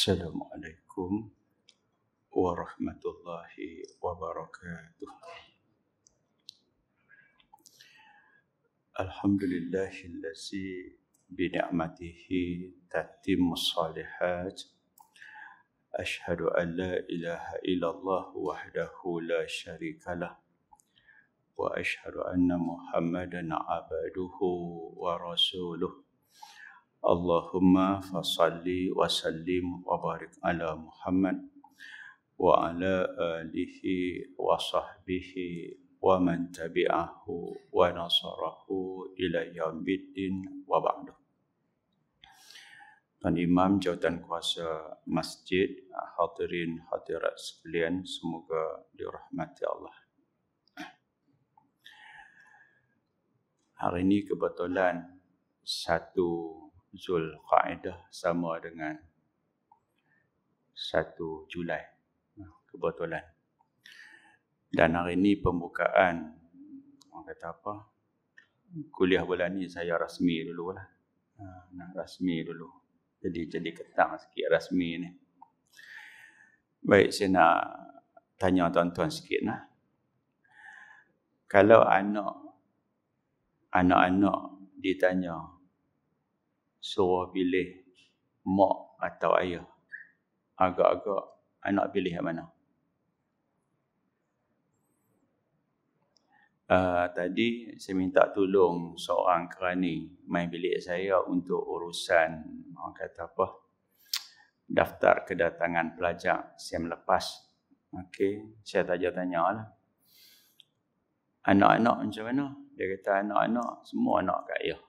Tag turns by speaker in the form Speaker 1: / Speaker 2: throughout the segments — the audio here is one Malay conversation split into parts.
Speaker 1: Assalamualaikum warahmatullahi wabarakatuh. Alhamdulillahillazi bini'matihi tatimmus shalihat. Ashhadu an la ilaha illallah wahdahu la syarikalah. Wa ashhadu anna Muhammadan abduhu wa rasuluh. Allahumma fasalli wa sallim wa barik ala Muhammad wa ala alihi wa sahbihi wa man tabi'ahu wa nasarahu ila yaumiddin wa ba'du. Tuan Imam, Jawatan Kuasa Masjid, hadirin hadirat sekalian, semoga dirahmati Allah. Hari ini kebetulan 1 Zulqa'dah sama dengan 1 Julai. Kebetulan. Dan hari ini pembukaan, orang kata apa, kuliah bulan ni saya rasmi dulu lah. Nak rasmi dulu. Jadi ketang sikit rasmi ni. Baik, saya nak tanya tuan-tuan sikit lah. Kalau anak-anak ditanya suruh pilih mak atau ayah, agak-agak anak pilih yang mana? Tadi saya minta tolong seorang kerani main bilik saya untuk urusan, orang kata apa, daftar kedatangan pelajar SEM lepas. Okey, saya tanya lah. Anak-anak macam mana? Dia kata anak-anak semua anak kat ayah.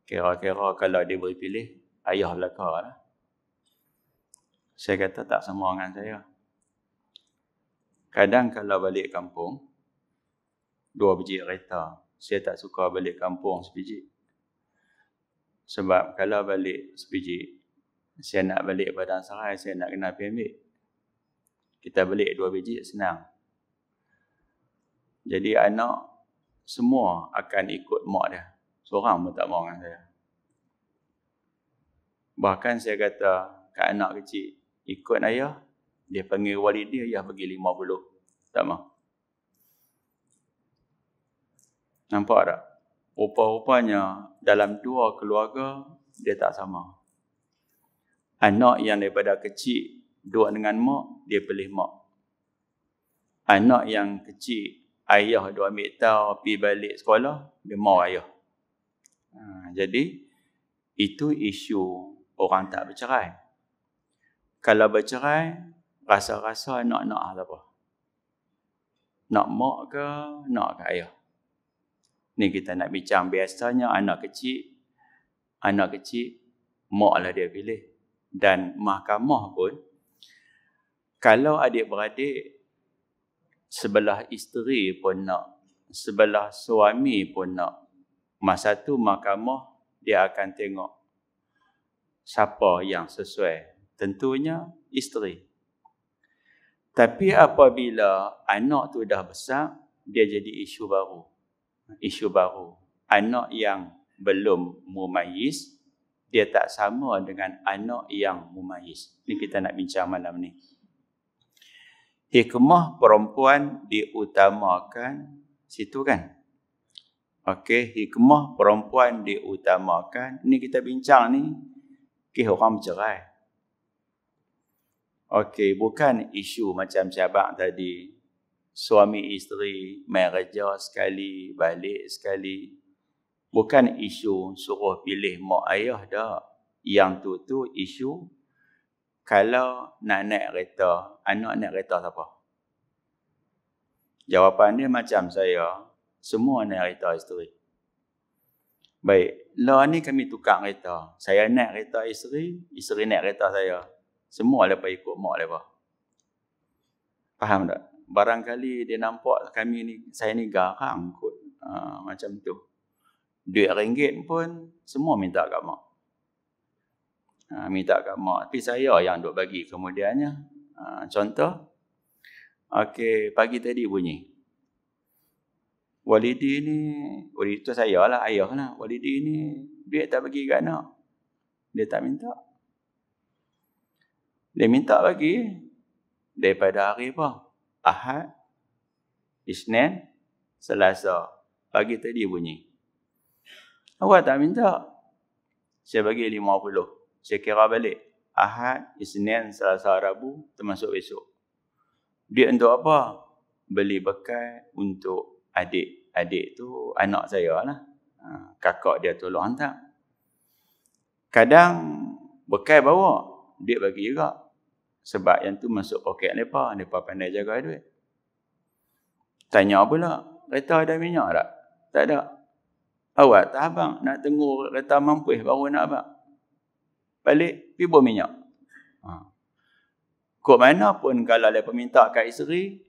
Speaker 1: Kira-kira kalau dia boleh pilih, ayah belakang lah. Saya kata tak sama dengan saya. Kadang kalau balik kampung, 2 biji kereta. Saya tak suka balik kampung sebiji. Sebab kalau balik sebiji, saya nak balik Padang Serai, saya nak kena pergi ambil. Kita balik 2 biji, senang. Jadi anak semua akan ikut mak dia. Seorang pun tak mau dengan saya. Bahkan saya kata kat anak kecil, ikut ayah, dia panggil walid dia, ayah bagi 50. Tak mau. Nampak tak? Rupa-rupanya dalam 2 keluarga, dia tak sama. Anak yang daripada kecil duduk dengan mak, dia pilih mak. Anak yang kecil, ayah dia ambil tahu, pergi balik sekolah, dia mau ayah. Jadi, itu isu orang tak bercerai. Kalau bercerai, rasa-rasa nak apa? Nak mak ke, nak ke ayah? Ni kita nak bincang. Biasanya anak kecil, mak lah dia pilih. Dan mahkamah pun, kalau adik-beradik, sebelah isteri pun nak, sebelah suami pun nak, masa tu mahkamah dia akan tengok siapa yang sesuai. Tentunya isteri. Tapi apabila anak tu dah besar, dia jadi isu baru. Anak yang belum mumayyiz, dia tak sama dengan anak yang mumayyiz. Ini kita nak bincang malam ni. Hikmah perempuan diutamakan situ kan? Okey, hikmah perempuan diutamakan. Ini kita bincang ni, orang bercerai. Okey, bukan isu macam cabang tadi. Suami isteri main kerja sekali, balik sekali. Bukan isu suruh pilih mak ayah dah. Yang tu isu kalau nak naik kereta, anak naik kereta siapa? Jawapan dia macam saya, semua naik kereta isteri. Baik, lah ni kami tukar kereta. Saya naik kereta isteri naik kereta saya. Semua lepas ikut mak lepas. Faham tak? Barangkali dia nampak kami ni, saya ni garang kot. Macam tu. Duit RM1 pun semua minta kat mak. Minta kat mak. Tapi saya yang duk bagi kemudiannya. Contoh, okey, pagi tadi bunyi. Walidi ni, walidi tu saya lah, ayah lah. Walidi ni duit tak bagi kat anak. Dia tak minta. Dia minta bagi daripada hari apa? Ahad, Isnin, Selasa. Pagi tadi bunyi. Awak tak minta. Saya bagi 50. Saya kira balik. Ahad, Isnin, Selasa, Rabu, termasuk besok. Dia untuk apa? Beli bekal untuk adik. Adik tu anak saya lah. Kakak dia tolong hantar. Kadang bekal bawa. Dia bagi juga. Sebab yang tu masuk poket mereka. Mereka pandai jaga duit. Tanya pula. Kereta ada minyak tak? Tak ada. Awak tak abang nak tunggu kereta mampus baru nak abang. Balik, pergi buang minyak. Kok mana pun kalau mereka minta kat isteri,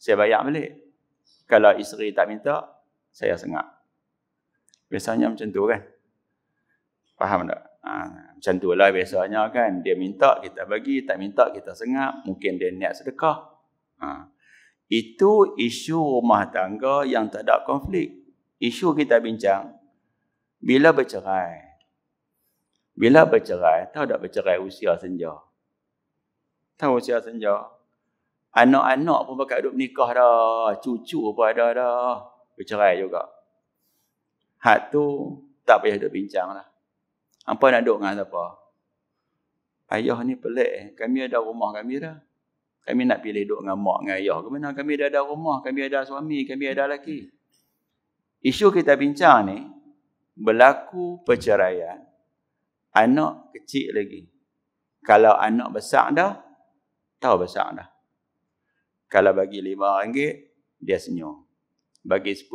Speaker 1: saya bayar balik. Kalau isteri tak minta, saya sengak. Biasanya macam tu kan? Faham tak? Macam tu lah biasanya kan. Dia minta, kita bagi. Tak minta, kita sengak. Mungkin dia niat sedekah. Itu isu rumah tangga yang tak ada konflik. Isu kita bincang, bila bercerai. Bila bercerai, tahu tak bercerai usia senja? Tahu usia senja? Anak-anak pun bakal duduk nikah dah. Cucu pun ada dah. Bercerai juga. Hak tu tak payah duduk bincang lah. Apa nak duduk dengan siapa? Ayah ni pelik. Kami ada rumah kami dah. Kami nak pilih duduk dengan mak dengan ayah ke mana? Kami dah ada rumah. Kami ada suami. Kami ada lelaki. Isu kita bincang ni, berlaku perceraian. Anak kecil lagi. Kalau anak besar dah, tahu besar dah. Kalau bagi RM5, dia senyum. Bagi 10,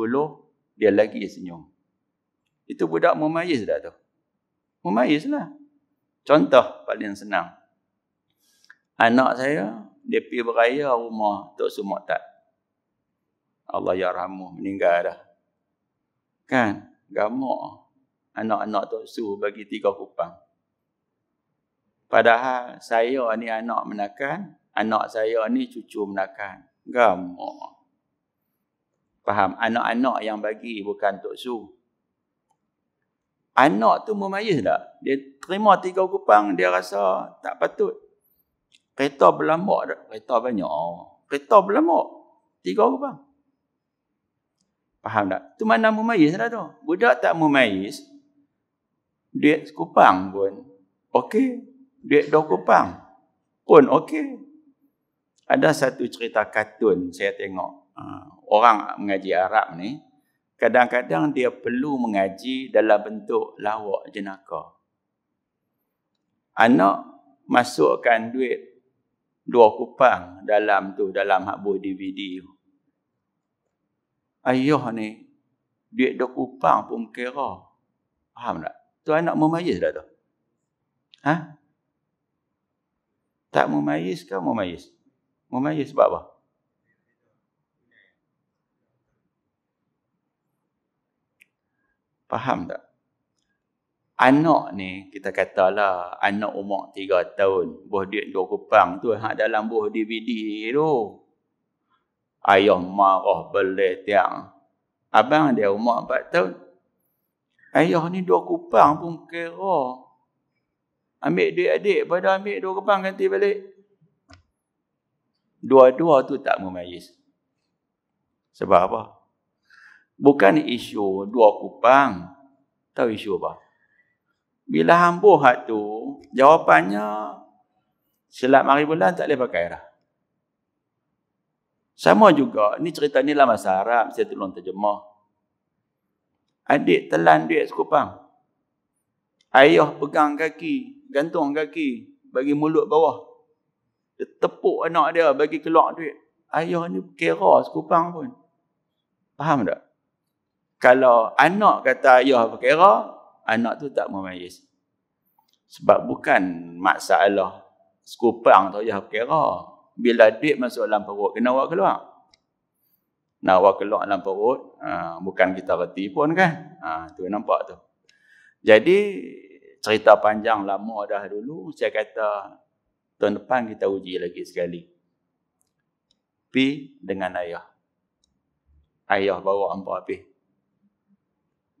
Speaker 1: dia lagi senyum. Itu budak mumayyiz dah tu. Mumayyiz lah. Contoh paling senang. Anak saya, dia pergi beraya rumah Tok Su Muqtad. Allah yarhamu, meninggal dah. Kan? Gamak. Anak-anak Tok Su bagi 3 kupang. Padahal saya ni anak menakan, anak saya ni cucu menakan. Gamak. Faham? Anak-anak yang bagi bukan Tok Su. Anak tu mumayyiz tak? Dia terima 3 kupang, dia rasa tak patut. Kereta berlambak tak? Kereta banyak. Kereta berlambak. 3 kupang. Faham tak? Tu mana mumayyiz dah tu. Budak tak mumayyiz, duit sekupang pun okey. Duit 2 kupang pun okey. Ada satu cerita kartun saya tengok. Orang mengaji Arab ni, kadang-kadang dia perlu mengaji dalam bentuk lawak jenaka. Anak masukkan duit 2 kupang dalam tu, dalam habis DVD tu. Ayah ni, duit 2 kupang pun kira. Faham tak? Tu anak mumayyiz dah tu. Tak mumayyiz ke mumayyiz? Mumayyiz sebab apa? Faham tak? Anak ni, kita katalah, anak umur 3 tahun, buah duit 2 kupang tu, hak dalam buah DVD tu. Ayah marah belah tiang. Abang dia umur 4 tahun. Ayah ni 2 kupang pun kira. Ambil duit adik pada ambil 2 kupang ganti balik. Dua-dua tu tak mumayyiz. Sebab apa? Bukan isu 2 kupang. Tahu isu apa? Bila hambuh hak tu, jawapannya silap hari bulan tak boleh pakai dah. Sama juga, ni cerita ni lah bahasa Arab, saya tolong terjemah. Adik telan duit sekupang. Ayah pegang kaki, gantung kaki, bagi mulut bawah. Dia tepuk anak dia, bagi keluar duit. Ayah ni kira sekupang pun. Faham tak? Kalau anak kata ayah berkira, anak tu tak mumayyiz. Sebab bukan masalah sekupang tu ayah berkira. Bila duit masuk dalam perut, kena awak keluar. Nak awak keluar dalam perut, bukan kita reti pun kan. Tu nampak tu. Jadi, cerita panjang lama dah dulu, saya kata, tahun depan kita uji lagi sekali. Pi dengan ayah. Ayah bawa hampa pi.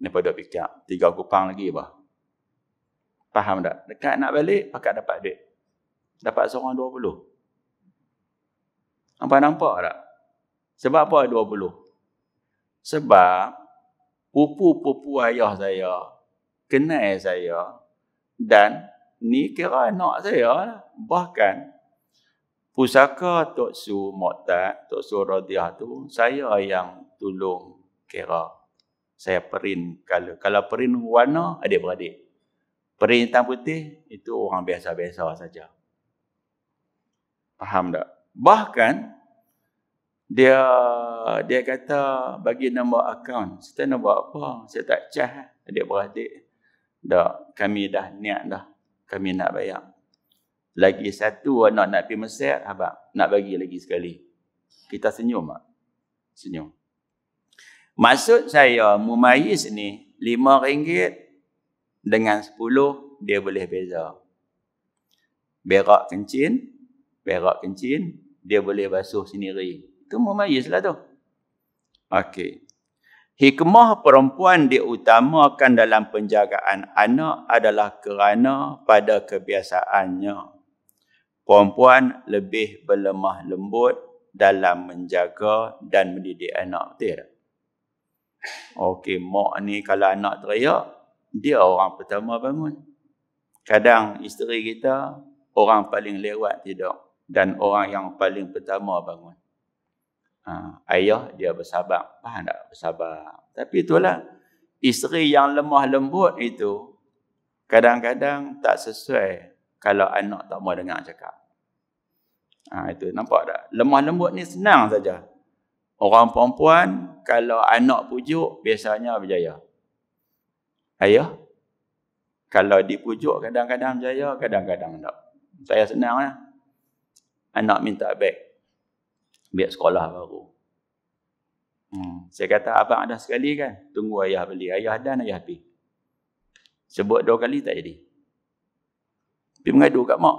Speaker 1: Ni pada fikir, 3 kupang lagi apa? Faham tak? Dekat nak balik, pakat dapat duit. Dapat seorang 20. Hampa nampak tak? Sebab apa 20? Sebab pupu-pupu ayah saya, kenal saya, dan ni kira anak saya lah. Bahkan pusaka Tok Su Mokhtar, Tok Su Rodiah tu, saya yang tolong kira. Saya print color. Kalau print warna, adik-beradik. Print hitam putih, itu orang biasa-biasa saja. Faham tak? Bahkan, dia kata bagi nombor akaun. Saya nak buat apa? Saya tak cas adik-beradik. Dah, kami dah niat dah. Kami nak bayar. Lagi satu anak nak pergi Mesir, abang nak bagi lagi sekali. Kita senyum tak? Senyum. Maksud saya, mumayyiz ni, RM5 dengan 10, dia boleh beza. Berak kencing, dia boleh basuh sendiri. Itu mumayyiz lah tu. Okey. Hikmah perempuan diutamakan dalam penjagaan anak adalah kerana pada kebiasaannya, perempuan lebih berlemah lembut dalam menjaga dan mendidik anak. Betul tak? Okey, mak ni kalau anak teriak, dia orang pertama bangun. Kadang isteri kita orang paling lewat tidur dan orang yang paling pertama bangun. Ayah dia bersabar. Faham tak? Bersabar. Tapi itulah, isteri yang lemah lembut itu kadang-kadang tak sesuai kalau anak tak mau dengar cakap. Itu nampak tak? Lemah lembut ni senang saja. Orang perempuan kalau anak pujuk biasanya berjaya. Ayah kalau dipujuk kadang-kadang berjaya, kadang-kadang tak. Saya senang lah. Anak minta beg sekolah baru. Saya kata abang ada sekali kan, tunggu ayah beli. Ayah dan ayah pergi. Sebut 2 kali tak jadi. Pergi mengadu kat mak.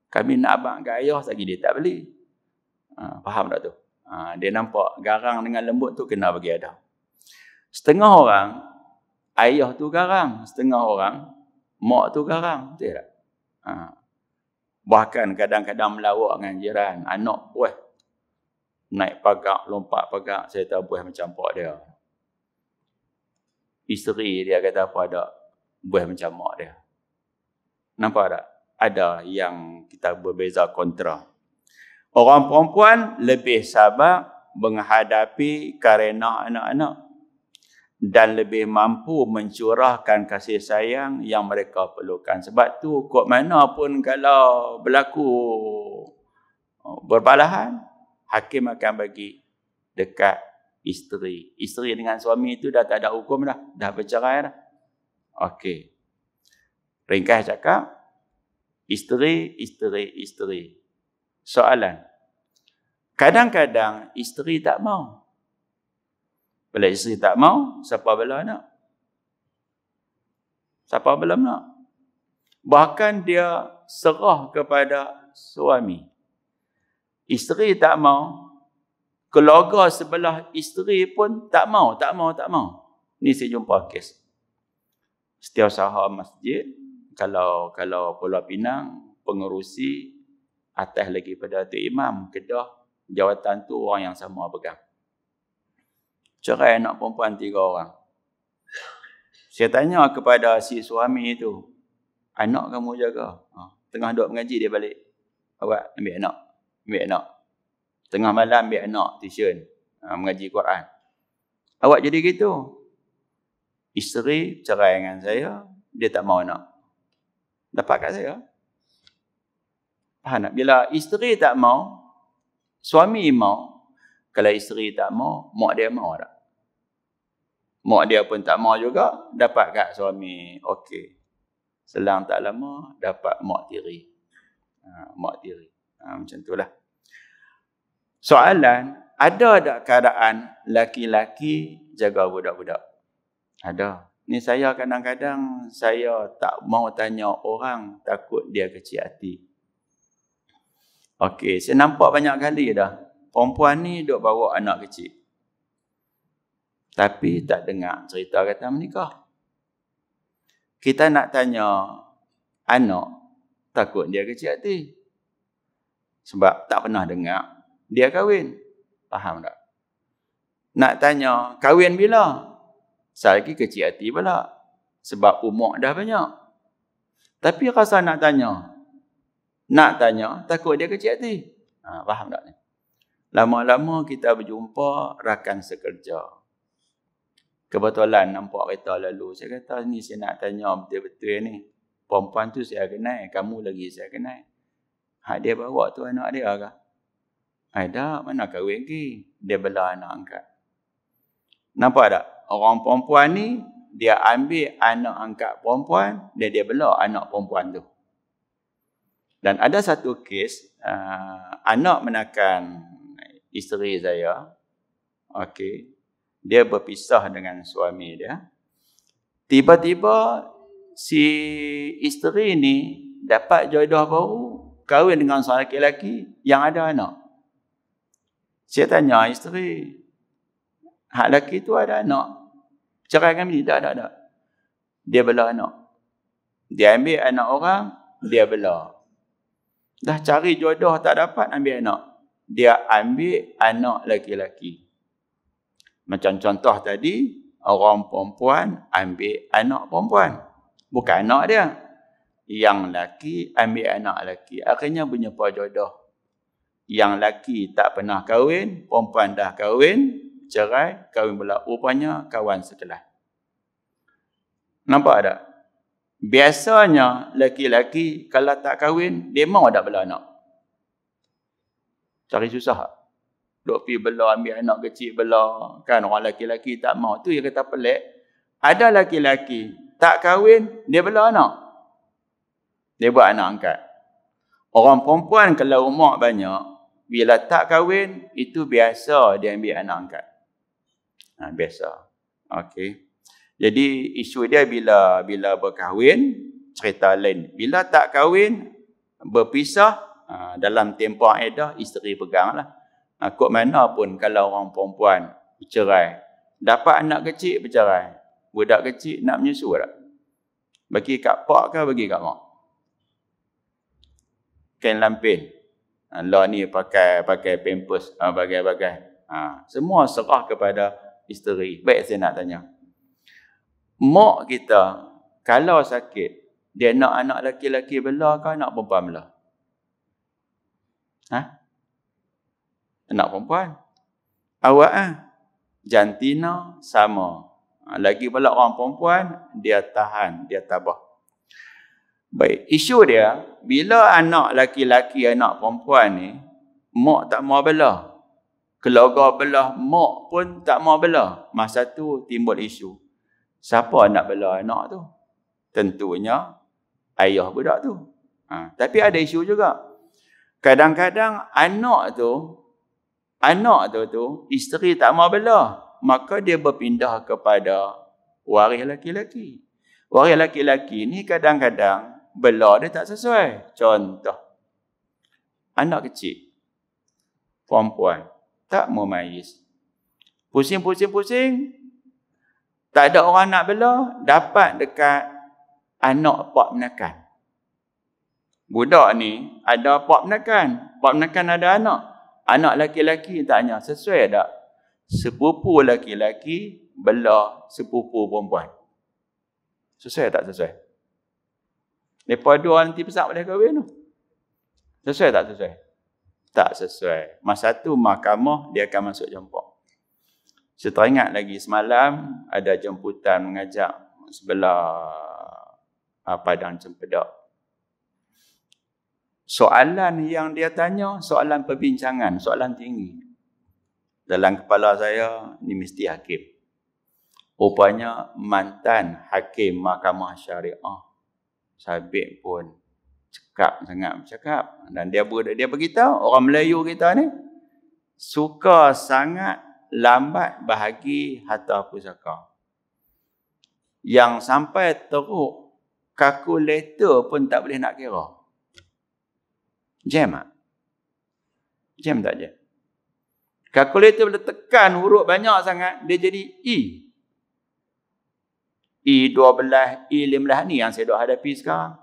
Speaker 1: Kami nak abang kat ayah, lagi dia tak beli. Faham tak tu? Dia nampak garang dengan lembut tu kena bagi ada. Setengah orang, ayah tu garang. Setengah orang, mak tu garang. Betul tak? Bahkan kadang-kadang melawak dengan jiran. Anak buah. Naik pagar, lompat pagar. Saya tahu buah macam pak dia. Isteri dia kata apa ada. Buah macam mak dia. Nampak tak? Ada yang kita berbeza kontra. Orang perempuan lebih sabar menghadapi karena anak-anak dan lebih mampu mencurahkan kasih sayang yang mereka perlukan. Sebab tu kok mana pun kalau berlaku berbalahan, hakim akan bagi dekat isteri. Isteri dengan suami itu dah tak ada hukum dah bercerai dah. Okey. Ringkas cakap, isteri. Soalan. Kadang-kadang isteri tak mau. Bila isteri tak mau, siapa bela nak? Siapa belum nak? Bahkan dia serah kepada suami. Isteri tak mau. Keluarga sebelah isteri pun tak mau. Ni saya jumpa kes. Setiausaha masjid, kalau Pulau Pinang, pengerusi atas lagi pada tu imam, Kedah, jawatan tu orang yang sama pegang. Cerai anak perempuan 3 orang. Saya tanya kepada si suami itu, anak kamu jaga? Tengah duduk mengaji dia balik. Awak ambil anak. Tengah malam ambil anak tuition, mengaji Quran. Awak jadi gitu. Isteri cerai dengan saya, dia tak mau anak. Dapat kat saya. Faham tak? Bila isteri tak mau, suami mau. Kalau isteri tak mau, mak dia mau tak? Mak dia pun tak mau juga, dapat kat suami. Okey. Selang tak lama, dapat mak tiri. Macam itulah. Soalan, ada tak keadaan laki-laki jaga budak-budak? Ada. Ni saya kadang-kadang, saya tak mau tanya orang, takut dia kecil hati. Okey, saya nampak banyak kali dah. Perempuan ni duk bawa anak kecil. Tapi tak dengar cerita kata menikah. kita nak tanya anak, takut dia kecil hati. Sebab tak pernah dengar dia kahwin. Faham tak? Nak tanya kahwin bila? Lagi kecil hati pula. Sebab umur dah banyak. Tapi rasa nak tanya, takut dia kecil hati. Faham tak ni? Lama-lama kita berjumpa rakan sekerja. Kebetulan nampak kereta lalu. Saya kata, ni saya nak tanya betul-betul ni. Perempuan tu saya kenal, kamu lagi saya kenal. Dia bawa tu anak dia kah? Tak, mana kahwin lagi? Dia bela anak angkat. Nampak tak? Orang perempuan ni, dia ambil anak angkat perempuan, dan dia bela anak perempuan tu. Dan ada satu kes, anak menakan isteri saya. Okey. Dia berpisah dengan suami dia. Tiba-tiba si isteri ni dapat jodoh baru, kahwin dengan seorang lelaki yang ada anak. Saya tanya isteri, hak lelaki tu ada anak. Cerai kami tak. Dia bela anak. Dia ambil anak orang, dia bela. Dah cari jodoh tak dapat, ambil anak. Dia ambil anak lelaki-lelaki. Macam contoh tadi, orang perempuan ambil anak perempuan. Bukan anak dia. Yang lelaki ambil anak lelaki. Akhirnya berjumpa jodoh. Yang lelaki tak pernah kahwin, perempuan dah kahwin, cerai, kahwin pula. Rupanya kawan sekelas. Nampak tak? Biasanya lelaki-lelaki kalau tak kahwin, dia mau tak bela anak. Cari susah. Duk pergi bela, ambil anak kecil bela. Kan orang lelaki-lelaki tak mau. Tu yang kata pelik. Ada lelaki-lelaki tak kahwin, dia bela anak. Dia buat anak angkat. Orang perempuan kalau umur banyak, bila tak kahwin, itu biasa dia ambil anak angkat. Biasa. Okey. Jadi isu dia bila berkahwin, cerita lain. Bila tak kahwin, berpisah, dalam tempoh iddah, isteri peganglah. Kod mana pun kalau orang perempuan bercerai, dapat anak kecil bercerai. Budak kecil nak menyusu tak? Bagi kat pak ke bagi kat mak? Kain lampin. Lah ni pakai pampers, bagai-bagai. Semua serah kepada isteri. Baik saya nak tanya. Mak kita, kalau sakit, dia nak anak lelaki-lelaki bela ke anak perempuan bela? Anak perempuan. Awak jantina sama. Lagi pula orang perempuan, dia tahan, dia tabah. Baik, isu dia, bila anak lelaki-lelaki, anak perempuan ni, mak tak mau bela. Keluarga belah mak pun tak mau bela. Masa tu timbul isu. Siapa nak bela anak tu? Tentunya ayah budak tu. Tapi ada isu juga. Kadang-kadang anak tu isteri tak mau bela. Maka dia berpindah kepada waris lelaki-lelaki. Waris lelaki-lelaki ni kadang-kadang bela dia tak sesuai. Contoh, anak kecil, perempuan, tak mau mayis. Pusing. Tak ada orang nak bela, dapat dekat anak pak menakan. Budak ni ada pak menakan. Pak menakan ada anak. Anak lelaki-lelaki tanya, sesuai tak? Sepupu lelaki-lelaki bela sepupu perempuan. Sesuai tak sesuai? Mereka dua nanti pesak boleh kahwin tu. Sesuai tak sesuai? Tak sesuai. Masa tu mahkamah dia akan masuk jemput. Saya teringat lagi semalam ada jemputan mengajak sebelah Padang Cempedak. Soalan yang dia tanya, soalan perbincangan, soalan tinggi. Dalam kepala saya, ni mesti hakim. Rupanya mantan hakim Mahkamah Syariah. Sabit pun sangat bercakap. Dan dia beritahu, orang Melayu kita ni, suka sangat lambat bahagi harta pusaka. Yang sampai teruk, kalkulator pun tak boleh nak kira. Jam tak? Jam tak jam? Kalkulator bila tekan huruf banyak sangat, dia jadi E. E12, E15 ni yang saya dok hadapi sekarang.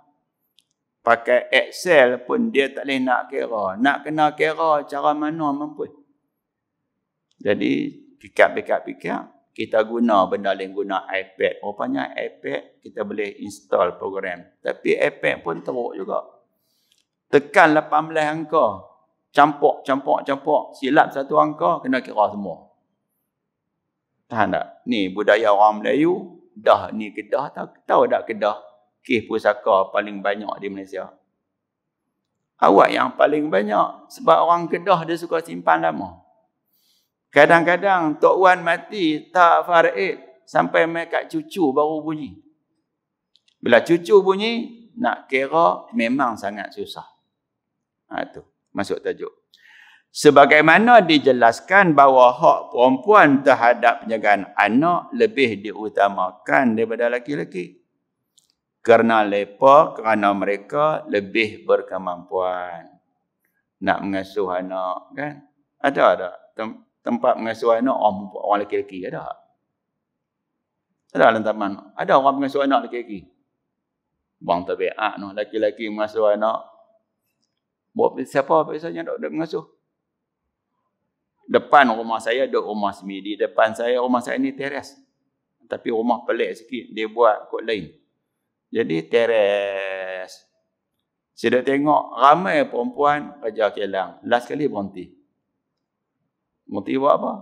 Speaker 1: Pakai Excel pun dia tak boleh nak kira. Nak kena kira cara mana mampu. Jadi, fikir, kita guna benda lain, guna iPad. Rupanya iPad kita boleh install program. Tapi iPad pun teruk juga. Tekan 18 angka. Campur. Silap satu angka, kena kira semua. Tahan tak? Ni budaya orang Melayu. Dah ni Kedah. Tahu tak Kedah? Kes pusaka paling banyak di Malaysia. Awak yang paling banyak. Sebab orang Kedah dia suka simpan lama. Kadang-kadang Tok Wan mati tak faraid. Sampai mai kat cucu baru bunyi. Bila cucu bunyi, nak kira memang sangat susah. Tu. Masuk tajuk. Sebagaimana dijelaskan bahawa hak perempuan terhadap penjagaan anak lebih diutamakan daripada lelaki-lelaki. Kerana mereka lebih berkemampuan. Nak mengasuh anak, kan? Ada tempat mengasuh anak orang lelaki-lelaki, ada? Ada dalam taman. Ada orang mengasuh anak lelaki-lelaki. Bang tabiat noh, lelaki-lelaki mengasuh anak. Buat siapa biasanya dok mengasuh? Depan rumah saya dok rumah semidi. Depan saya rumah saya ni teres. Tapi rumah pelik sikit, dia buat kot lain. Jadi teres. Saya dah tengok ramai perempuan kerja kilang. Last kali berhenti. Berhenti buat apa?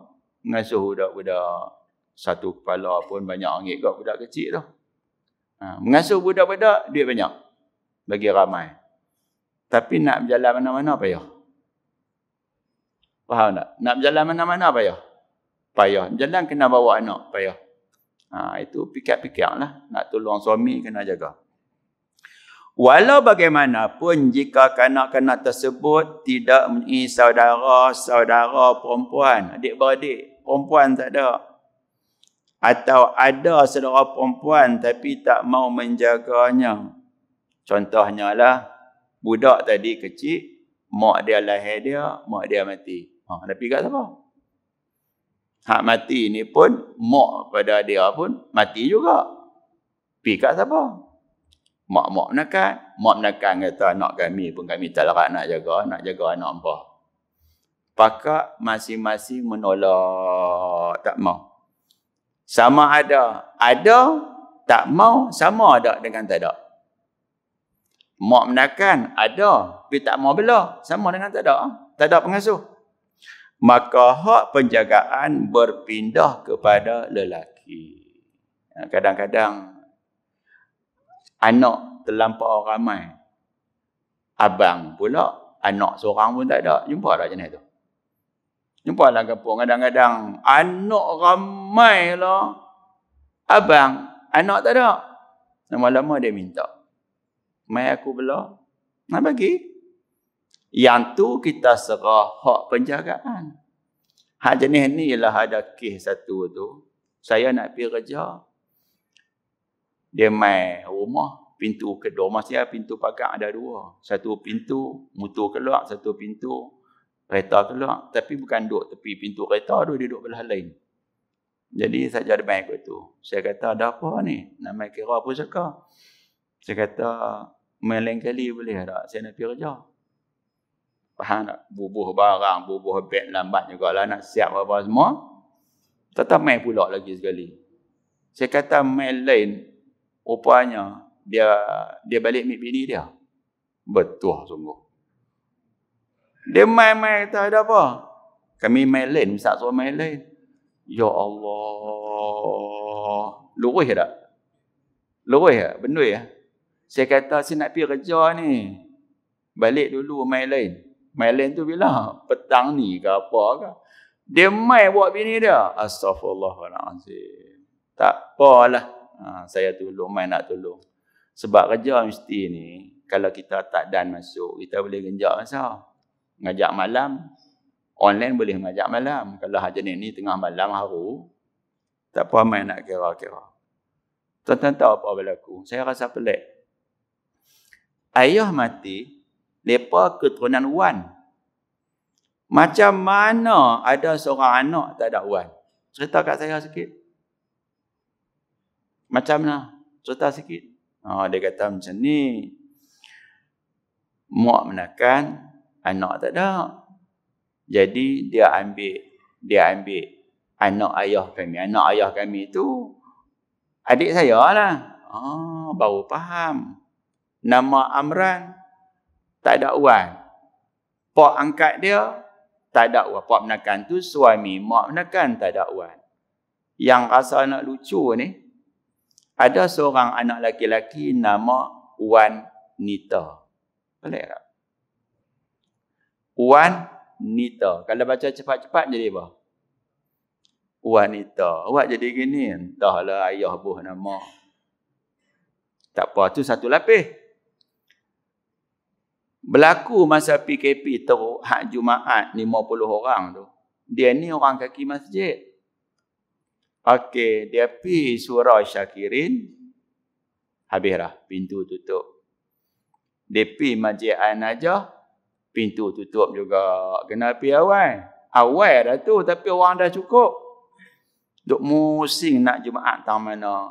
Speaker 1: Mengasuh budak-budak. Satu kepala pun banyak ringgit kat budak kecil tu. Mengasuh budak-budak, duit banyak. Bagi ramai. Tapi nak berjalan mana-mana payah. Faham tak? Nak berjalan mana-mana payah. Payah. Jalan kena bawa anak, payah. Itu fikir-fikirlah. Nak tolong suami, kena jaga. Walau bagaimanapun, jika kanak-kanak tersebut tidak mempunyai saudara perempuan, adik-beradik, perempuan tak ada. Atau ada saudara perempuan tapi tak mau menjaganya. Contohnya lah, budak tadi kecil, mak dia lahir dia, mak dia mati. Tapi kat siapa? Hak mati ni pun, mak pada dia pun mati juga. Pergi kat siapa? Mak menekan kata anak kami pun kami tak larat nak jaga anak apa. Pakak masing-masing menolak, tak mau. Sama ada, tak mau, sama ada dengan tak ada. Mak menekan, ada, tapi tak mau bela, sama dengan tak ada pengasuh. Maka hak penjagaan berpindah kepada lelaki. Kadang-kadang anak terlampau ramai. Abang pula, anak seorang pun tak ada. Jumpa tak jenis tu? Jumpa dalam kampung. Kadang-kadang anak ramai lah. Abang, anak tak ada. Lama-lama dia minta. Mai aku bela. Nak bagi. Yang tu kita serah hak penjagaan. Hak jenis ni ialah ada kes satu tu. Saya nak pergi kerja. Dia mai rumah, pintu kedua. Maksudnya pintu pagar ada dua. Satu pintu, motor keluar. Satu pintu, kereta keluar. Tapi bukan duduk tepi pintu kereta tu, dia duduk belah lain. Jadi saya ada main kot tu. Saya kata, ada apa ni? Nak main kira apa suka? Saya kata, main lain kali boleh tak? Saya nak pergi kerja. Faham tak? Bubuh barang, bubuh beg lambat jugalah nak siap apa semua. Tetap main pula lagi sekali. Saya kata main lain, rupanya dia balik ambil bini dia. Betul sungguh. Dia main-main tak ada apa. Kami main lain, misal suruh main lain. Ya Allah. Lurus tak? Lurus tak? Benar ya? Saya kata saya nak pergi kerja ni. Balik dulu main lain. Main lain tu bila? Petang ni ke apa ke? Dia main buat bini dia. Astaghfirullahaladzim. Tak apalah. Saya tolong, main nak tolong. Sebab kerja mesti ni, kalau kita tak dan masuk, kita boleh genjak masa. Ngajak malam. Online boleh ngajak malam. Kalau jenis ni tengah malam haru, tak apa main nak kira-kira. Tuan-tuan tahu apa berlaku? Saya rasa pelik. Ayah mati, mereka keturunan Wan. Macam mana ada seorang anak tak ada Wan? Cerita kat saya sikit. Macam mana? Cerita sikit. Dia kata macam ni. Mak menakan, anak tak ada. Jadi dia ambil anak ayah kami. Anak ayah kami tu adik saya lah. Baru faham. Nama Amran, tak ada wan. Pak angkat dia, tak ada wan. Pak menakan tu suami. Mak menakan, tak ada wan. Yang rasa nak lucu ni, ada seorang anak laki-laki nama Wan Nita. Pelik tak? Wan Nita. Kalau baca cepat-cepat jadi apa? Wanita. Awak jadi gini. Entahlah ayah buah nama. Tak apa. Tu satu lapis. Berlaku masa PKP teruk hak Jumaat 50 orang tu. Dia ni orang kaki masjid. Okey. Dia pergi surau Syakirin. Habis dah. Pintu tutup. Dia pergi Masjid An-Najah. Pintu tutup juga. Kena pergi awal. Awal dah tu. Tapi orang dah cukup. Duk musing nak Jumaat tang mana.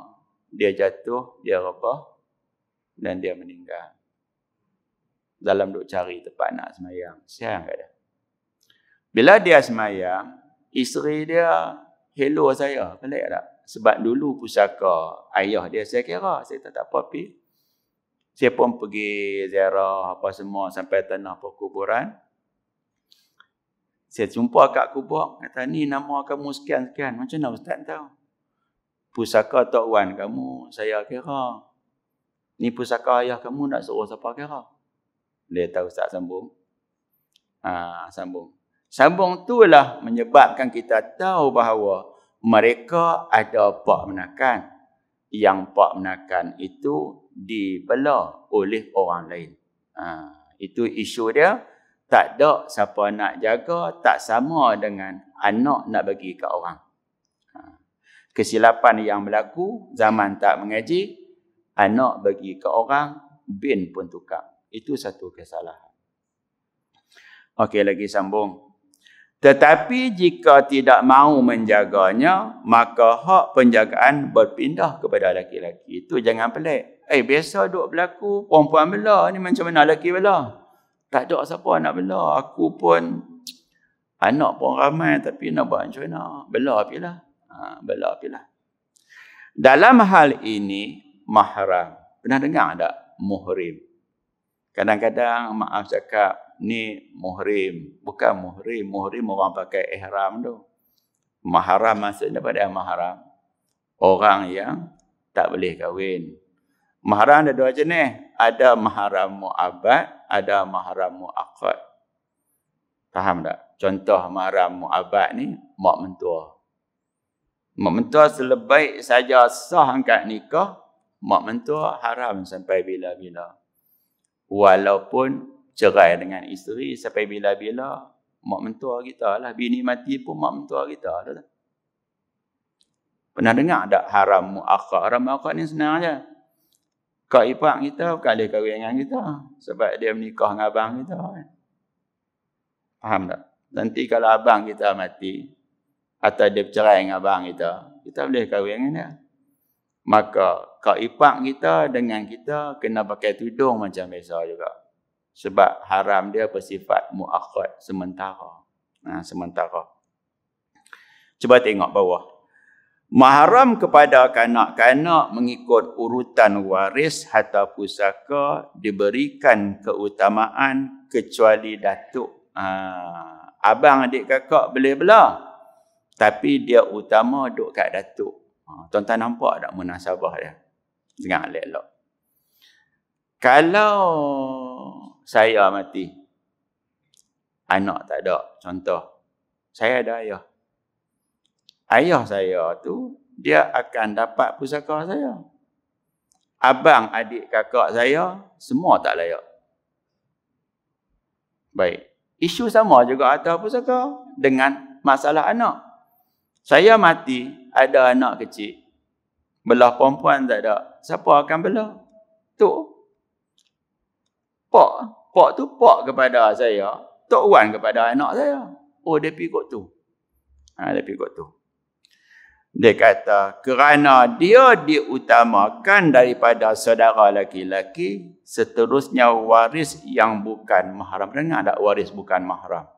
Speaker 1: Dia jatuh. Dia rebah. Dan dia meninggal. Dalam duk cari tempat nak semayang. Siang kat dia. Bila dia semayang. Isteri dia. Hello saya. Pelik tak? Sebab dulu pusaka ayah dia saya kira. Saya tak apa pergi. Saya pun pergi ziarah apa semua sampai tanah perkuburan. Saya jumpa kat kubur, kata ni nama kamu sekian-sekian. Macam mana ustaz tahu? Pusaka Tok Wan kamu saya kira. Ni pusaka ayah kamu nak suruh siapa kira? Dia tahu ustaz sambung. Sambung. Sambung itulah menyebabkan kita tahu bahawa mereka ada pak menakan. Yang pak menakan itu dibela oleh orang lain. Itu isu dia. Tak ada siapa nak jaga, tak sama dengan anak nak bagi ke orang. Kesilapan yang berlaku, zaman tak mengaji, anak bagi ke orang, bin pun tukar. Itu satu kesalahan. Okey, lagi sambung. Tetapi jika tidak mahu menjaganya, maka hak penjagaan berpindah kepada laki-laki. Itu jangan pelik. Biasa duk berlaku, perempuan bela ni macam mana lelaki bela? Tak ada siapa nak bela. Aku pun, anak pun ramai tapi nak buat macam mana? Bela pilah. Bela pilah. Dalam hal ini, mahram. Pernah dengar tak? Muhrim. Kadang-kadang, maaf cakap, ni muhrim. Bukan muhrim. Muhrim orang pakai ihram tu. Mahram maksudnya pada mahram. Orang yang tak boleh kahwin. Mahram ada dua jenis. Ada mahram mu'abad, ada mahram mu'aqqad. Faham tak? Contoh mahram mu'abad ni, mak mentua. Mak mentua selebaik saja sah angkat nikah, mak mentua haram sampai bila-bila. Walaupun cerai dengan isteri sampai bila-bila, mak mentua kita lah. Bini mati pun mak mentua kita lah. Pernah dengar tak haram mu'aqqad? Haram mu'aqqad ni senang je. Kak ipar kita bukan boleh kahwin dengan kita. Sebab dia menikah dengan abang kita. Faham tak? Nanti kalau abang kita mati, atau dia bercerai dengan abang kita, kita boleh kahwin dengan dia. Maka kak ipar kita dengan kita kena pakai tudung macam biasa juga. Sebab haram dia bersifat mu'aqqad, sementara. Sementara. Cuba tengok bawah. Mahram kepada kanak-kanak mengikut urutan waris harta pusaka diberikan keutamaan kecuali datuk. Abang adik kakak boleh belah. Tapi dia utama duduk kat datuk. Tuan-tuan nampak tak munasabah dia? Dengar elok-elok. Kalau saya mati, anak tak ada, contoh. Saya ada ayah. Ayah saya tu, dia akan dapat pusaka saya. Abang, adik, kakak saya, semua tak layak. Baik. Isu sama juga atas pusaka dengan masalah anak. Saya mati, ada anak kecil. Belah perempuan tak ada. Siapa akan belah? Tok. Pak tu pak kepada saya. Tok Wan kepada anak saya. Oh, dia pergi kot tu. Dia pergi kot tu. Dia kata, kerana dia diutamakan daripada saudara laki-laki, seterusnya waris yang bukan mahram. Dengar tak waris bukan mahram?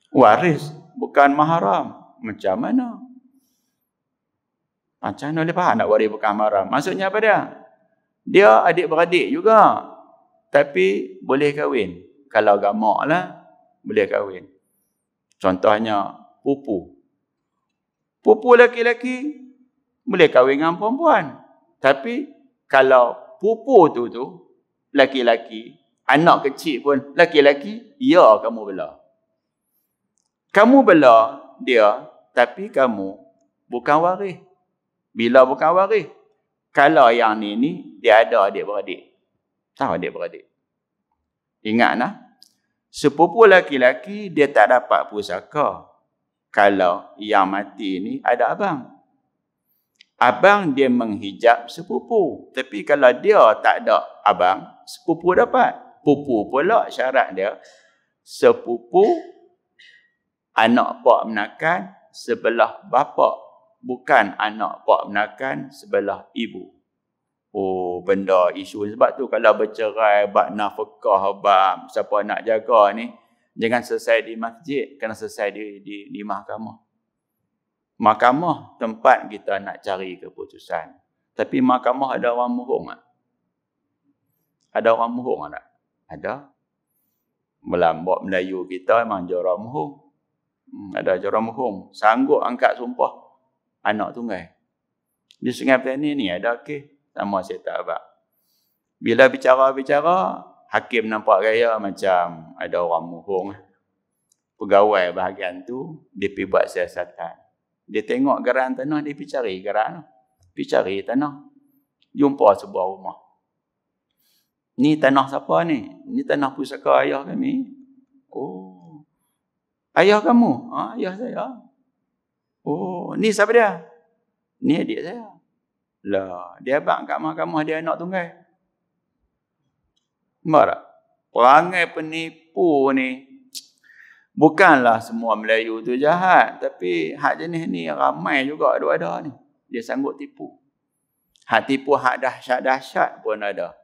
Speaker 1: Waris bukan mahram. Macam mana? Macam mana boleh faham nak waris bukan mahram? Maksudnya apa dia? Dia adik-beradik juga. Tapi boleh kahwin. Kalau gamak lah, boleh kahwin. Contohnya, pupu. Pupu laki-laki boleh kahwin dengan perempuan. Tapi kalau pupu tu laki-laki, anak kecil pun laki-laki, ya kamu bela. Kamu bela dia, tapi kamu bukan waris. Bila bukan waris? Kalau yang ni dia ada adik-beradik. Tahu adik-beradik? Ingatlah, sepupu laki-laki dia tak dapat pusaka. Kalau yang mati ni ada abang. Abang dia menghijab sepupu. Tapi kalau dia tak ada abang, sepupu dapat. Pupu pula syarat dia, sepupu anak pak menakan sebelah bapa. Bukan anak pak menakan sebelah ibu. Oh, benda isu. Sebab tu kalau bercerai, bab nafkah, bab siapa nak jaga ni, jangan selesai di masjid, kena selesai di mahkamah. Mahkamah tempat kita nak cari keputusan. Tapi mahkamah ada orang mohong tak? Ada orang mohong tak? Ada. Melambak Melayu kita memang jorang mohong. Ada jorang mohong. Sanggup angkat sumpah anak tunggal. Di Sungai Petani ni ada kes. Sama saya tak abang. Bila bicara-bicara, hakim nampak gaya macam ada orang mohong. Pegawai bahagian tu, dia pergi buat siasatan. Dia tengok geran tanah, dia pergi cari geran. Pergi cari tanah. Jumpa sebuah rumah. Ni tanah siapa ni? Ni tanah pusaka ayah kami. Oh. Ayah kamu? Ayah saya. Oh, ni siapa dia? Ni adik saya. Lah, dia abang kat mahkamah dia anak tunggal. Nampak tak? Perangai penipu ni, bukanlah semua Melayu tu jahat. Tapi hak jenis ni ramai juga ada ni. Dia sanggup tipu. Hak tipu hak dahsyat-dahsyat pun ada.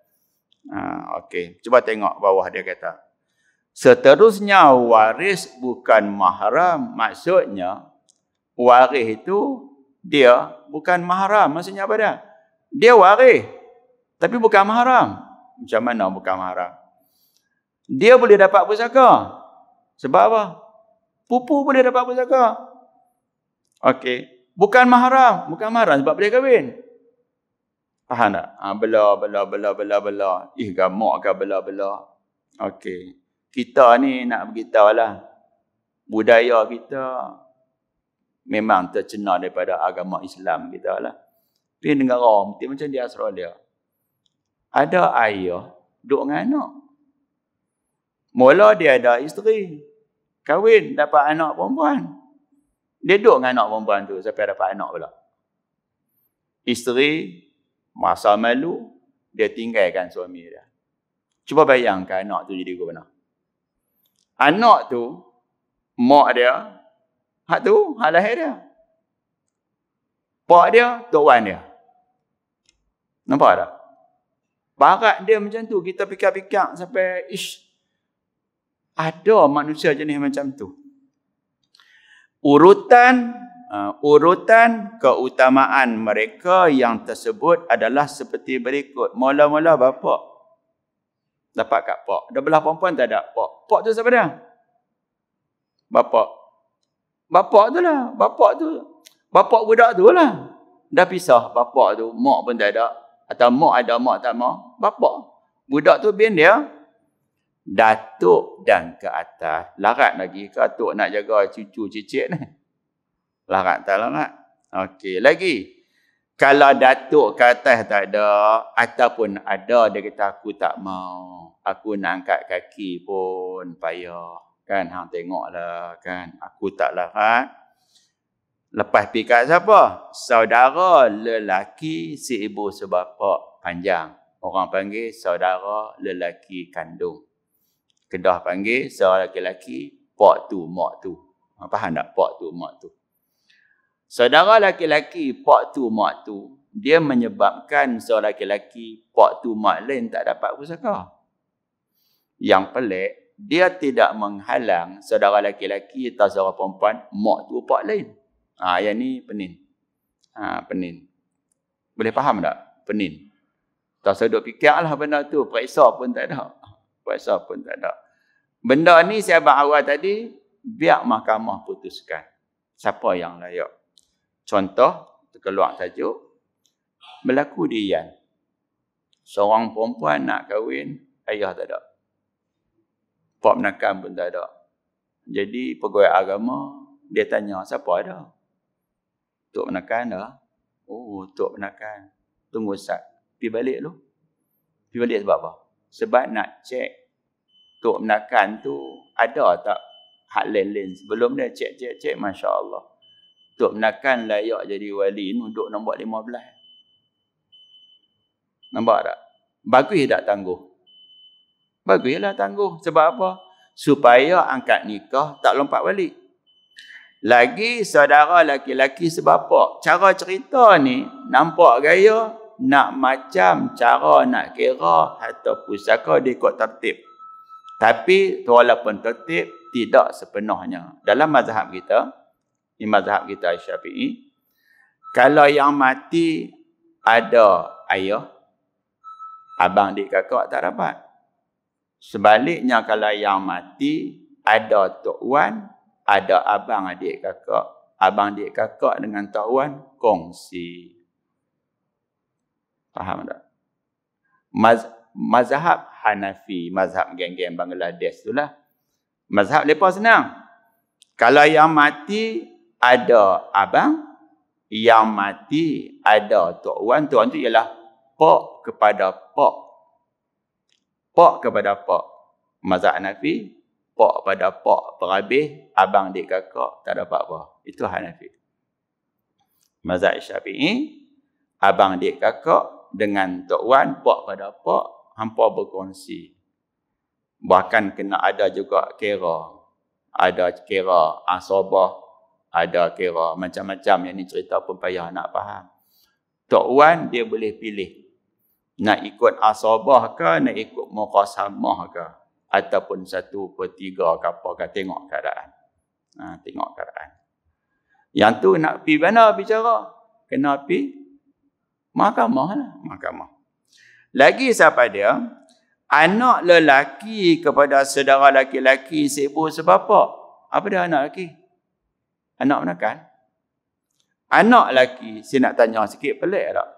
Speaker 1: Okey, cuba tengok bawah dia kata. Seterusnya waris bukan mahram. Maksudnya, waris itu dia bukan mahram. Maksudnya apa dia? Dia waris, tapi bukan mahram. Macam mana bukan mahram? Dia boleh dapat pusaka. Sebab apa? Pupu boleh dapat pusaka. Okey. Bukan mahram. Bukan mahram sebab boleh kahwin. Faham tak? Bela. Gamak ke bela. Okey. Kita ni nak beritahu lah. Budaya kita memang tercena daripada agama Islam kita lah. Di negara macam di Australia, ada ayah duduk dengan anak. Mula dia ada isteri, kahwin, dapat anak perempuan. Dia duduk dengan anak perempuan tu sampai dapat anak pula. Isteri masa malu, dia tinggalkan suami dia. Cuba bayangkan anak tu jadi gubernur. Anak tu, mak dia, hak tu, hak lahir dia. Pak dia, tok wan dia. Nampak tak? Barat dia macam tu. Kita fikir-fikir sampai, ada manusia jenis macam tu. Urutan keutamaan mereka yang tersebut adalah seperti berikut. Mula-mula bapa dapat kat pak. Dah belah perempuan tak ada pak. Pak tu siapa dia? Bapa. Bapa tu lah. Bapa budak tu lah. Dah pisah bapa tu. Mak pun tak ada. Atau mak ada, mak tak mau. Bapa. Budak tu bin dia. Datuk dan ke atas. Larat lagi ke atuk nak jaga cucu cicit ni? Larat tak larat. Okey. Lagi. Kalau datuk ke atas tak ada. Ataupun ada, dia kata aku tak mau. Aku nak angkat kaki pun payah. Kan, hang tengoklah kan. Aku tak larat. Lepas pergi kat siapa? Saudara lelaki si ibu sebapa panjang. Orang panggil saudara lelaki kandung. Kedah panggil saudara lelaki pak tu, mak tu. Faham tak? Pak tu, mak tu. Saudara laki-laki pak tu mak tu, dia menyebabkan seorang laki-laki pak tu mak lain tak dapat pusaka. Yang pelik, dia tidak menghalang saudara laki-laki atau saudara perempuan mak tu pak lain. Yang ni penin. Penin. Boleh faham tak? Penin. Tak usah duk fikirlah benda tu, periksa pun tak ada. Periksa pun tak ada. Benda ni saya abang awal tadi, biar mahkamah putuskan siapa yang layak. Contoh, terkeluar tajuk, berlaku di Yan. Seorang perempuan nak kahwin, ayah tak ada. Pak menakan pun tak ada. Jadi pegawai agama, dia tanya, siapa ada? Tok menakan dah. Oh, Tok menakan. Tunggu Ustaz. Pergi balik dulu. Pergi balik sebab apa? Sebab nak cek Tok menakan tu ada tak hak lain-lain. Sebelum dia cek. Masya Allah. Tok menakan layak jadi wali duduk nombor 15. Nampak tak? Bagus tak tangguh? Baguslah tangguh. Sebab apa? Supaya angkat nikah tak lompat balik. Lagi saudara laki-laki sebab apa? Cara cerita ni nampak gaya nak macam cara nak kira atau pusaka dia ikut tertib. Tapi walaupun tertib tidak sepenuhnya. Dalam mazhab kita, ini mazhab kita Syafi'i, kalau yang mati ada ayah, abang, adik, kakak tak dapat. Sebaliknya kalau yang mati ada tok wan, ada abang, adik, kakak. Abang, adik, kakak dengan tok wan kongsi. Faham tak? Mazhab Hanafi, mazhab geng-geng Bangladesh itulah. Mazhab mereka senang. Kalau yang mati ada abang, yang mati ada tok wan. Tok wan tu ialah pak kepada pak. Pak kepada pak. Mazhab Hanafi, pak pada pak berhabis, abang adik kakak tak dapat apa. Itu Hanafi. Mazhab Syafi'i, abang adik kakak dengan tok wan, pak pada pak, hampa berkongsi. Bahkan kena ada juga kira. Ada kira asabah, ada kira macam-macam. Yang ni cerita pun payah nak faham. Tok wan dia boleh pilih. Nak ikut asabah ke, nak ikut muqasamah ke. Ataupun 1/3 ke apa ke. Tengok keadaan. Tengok keadaan. Yang tu nak pergi mana bicara? Kena pergi mahkamah lah. Mahkamah. Lagi siapa dia? Anak lelaki kepada saudara laki-laki sibuk sebapak. Apa dia anak lelaki? Anak menakan? Anak lelaki, saya nak tanya sikit, pelik tak?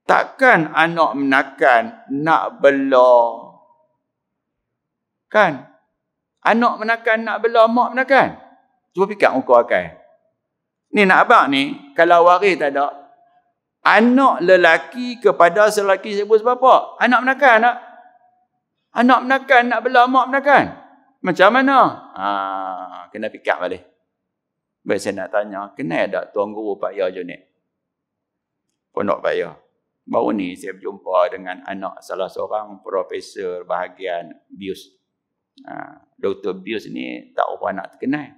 Speaker 1: Takkan anak menakan nak bela? Kan? Anak menakan nak bela mak menakan? Cuba fikir ukur akal. Ni nak abang ni, kalau waris tak ada, anak lelaki kepada selelaki sibuk sebapak. Anak menakan tak? Anak menakan nak bela mak menakan? Macam mana? Kena fikir balik. Baik, saya nak tanya, kenal tak Tuan Guru Pak Ya Junid? Pondok Pak Ya. Baru ni saya berjumpa dengan anak salah seorang profesor bahagian BIUS. Dr. BIUS ni tak apa nak terkenal.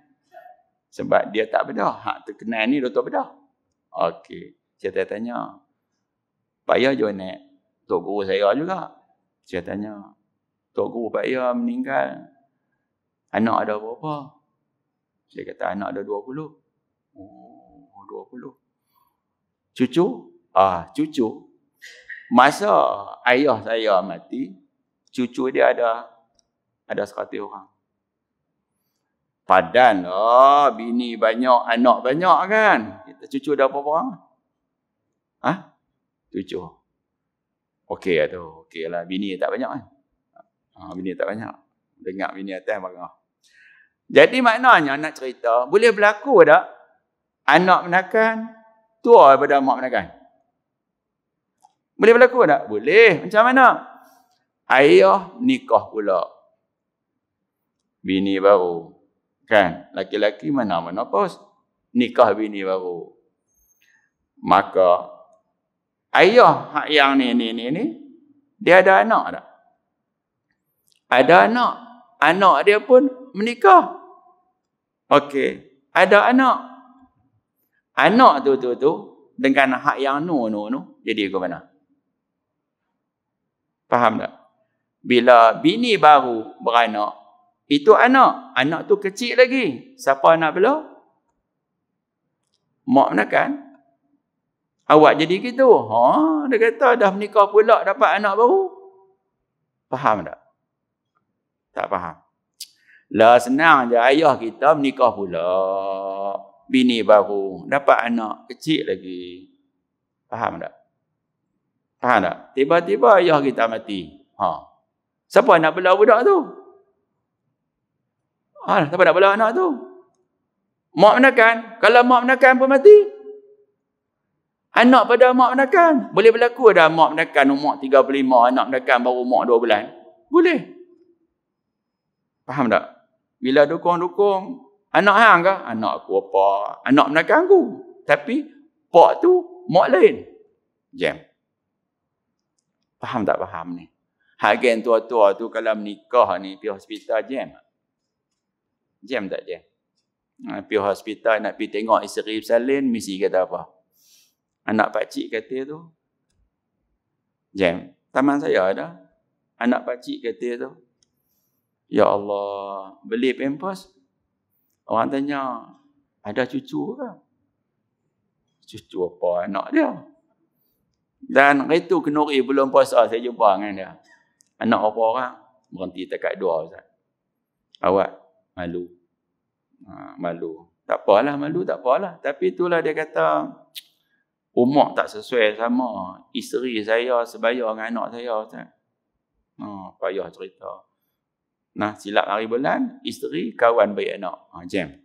Speaker 1: Sebab dia tak bedah. Hak terkenal ni Dr. bedah. Okey. Saya tanya, Pak Ya Junid, Tok Guru saya juga. Saya tanya, Tok Guru Pak Ya meninggal, anak ada berapa? Dia kata anak ada 20. Oh, 20. Cucu? Cucu. Masa ayah saya mati, cucu dia ada 100 orang. Padan lah, bini banyak, anak banyak kan. Kita cucu ada berapa orang? 7. Okey lah tu. Okey lah, bini tak banyak kan. Bini tak banyak. Dengar bini atas marah. Jadi maknanya nak cerita, boleh berlaku tak anak menakan tua daripada mak menakan? Boleh berlaku tak? Boleh. Macam mana? Ayah nikah pula. Bini baru. Kan? Laki-laki mana-mana pos. Nikah bini baru. Maka, ayah yang ni, dia ada anak tak? Ada anak. Anak dia pun menikah. Okey. Ada anak. Anak tu dengan hak yang nu, jadi ke mana? Faham tak? Bila bini baru beranak, itu anak tu kecil lagi. Siapa nak bela? Mak menekan. Awak jadi gitu. Dia kata dah menikah pula dapat anak baru. Faham tak? Tak faham. Lah senang je ayah kita menikah pula. Bini baru dapat anak kecil lagi. Faham tak? Faham tak? Tiba-tiba ayah kita mati. Siapa nak bela budak tu? Siapa nak bela anak tu? Mak menekan. Kalau mak menekan pun mati. Anak pada mak menekan. Boleh berlaku dah mak menekan umur 35, anak menekan baru umur 2 bulan. Boleh. Faham tak? Bila dukung-dukung, anak hang ke? Anak aku apa? Anak menekan aku. Tapi, pak tu, mak lain. Jam. Faham tak faham ni? Hagen tua-tua tu kalau menikah ni, pergi hospital jam. Jam tak jam? Pergi hospital nak pergi tengok isteri bersalin, mesti kata apa? Anak pakcik kata tu. Jam. Taman saya ada. Anak pakcik kata tu. Ya Allah, beli pampers. Orang tanya, ada cucu ke? Cucu apa anak dia? Dan itu kenuri belum puasa saya jumpa dengan dia. Anak apa orang? Berhenti dekat 2 Ustaz. Awak malu. Malu. Tak apalah malu, tak apalah. Tapi itulah dia kata, umur tak sesuai sama isteri saya sebaya dengan anak saya Ustaz. Payah cerita. Nah, silap hari bulan, isteri kawan baik anak. Jam.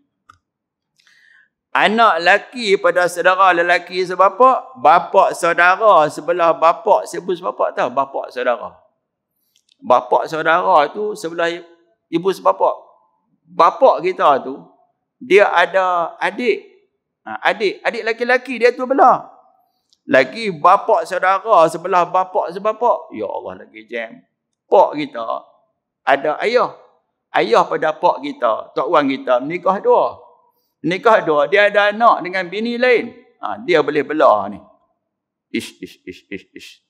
Speaker 1: Anak lelaki pada saudara lelaki sebapak, bapak saudara sebelah bapak, ibu sebapak tahu? Bapak saudara. Bapak saudara tu sebelah ibu sebapak. Bapak kita tu, dia ada adik. Adik laki-laki dia tu belah. Lagi bapak saudara sebelah bapak sebapak. Ya Allah lagi jam. Pak kita ada ayah. Ayah pada pak kita, tok wan kita menikah 2. Menikah 2, dia ada anak dengan bini lain. Dia boleh belah ni. Ish.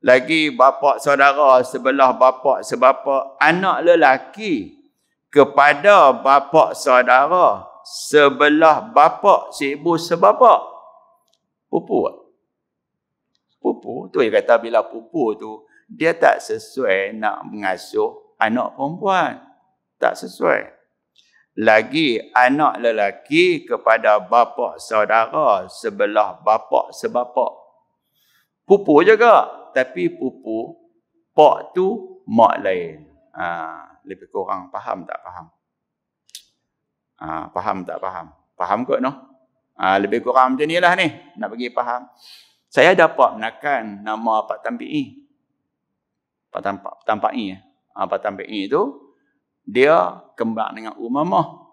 Speaker 1: Lagi bapak saudara sebelah bapak sebapak, anak lelaki kepada bapak saudara sebelah bapak si ibu sebapak. Pupu. Pupu tu yang kata bila pupu tu dia tak sesuai nak mengasuh anak perempuan. Tak sesuai. Lagi anak lelaki kepada bapa saudara sebelah bapa sebapak. Pupu juga. Tapi pupu, pak tu mak lain. Lebih kurang faham tak faham? Faham tak faham? Faham kot no? Lebih kurang macam ni lah ni. Nak bagi faham. Saya dapat menakan nama Pak Tampi'i. Pak Tampi'i. Pak Tampi'i tu, dia kembang dengan Umamah.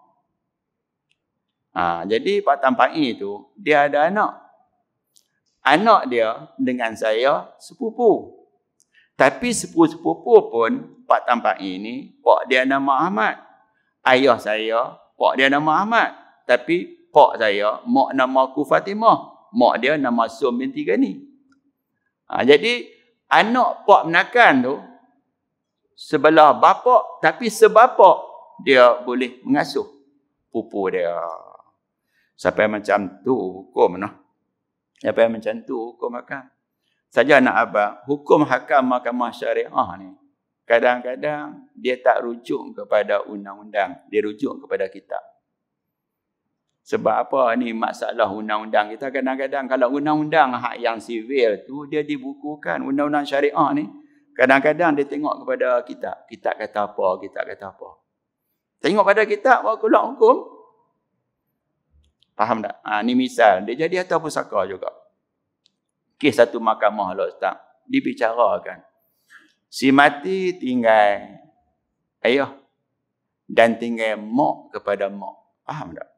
Speaker 1: Jadi Pak Tampi'i tu, dia ada anak. Anak dia dengan saya sepupu. Tapi sepupu-sepupu pun, Pak Tampi'i ni, pak dia nama Ahmad. Ayah saya, pak dia nama Ahmad. Tapi pak saya, mak nama aku Fatimah. Mak dia nama Som binti Gani. Jadi, anak pak menakan tu, sebelah bapak, tapi sebapak, dia boleh mengasuh pupu dia. Sampai macam tu, hukum noh. Sampai macam tu, hukum hakam. Saja nak abang, hukum hakam mahkamah syariah ni, kadang-kadang dia tak rujuk kepada undang-undang, dia rujuk kepada kitab. Sebab apa ni masalah undang-undang kita, kadang-kadang kalau undang-undang hak yang sivil tu, dia dibukukan, undang-undang syariah ni, kadang-kadang dia tengok kepada kitab. Kitab kata apa, kitab kata apa. Tengok pada kitab, bawa keluar hukum. Faham tak? Ni misal, dia jadi atas pusaka juga. Kes satu mahkamah lah Ustaz, dibicarakan. Si mati tinggal ayah dan tinggal mak kepada mak. Faham tak?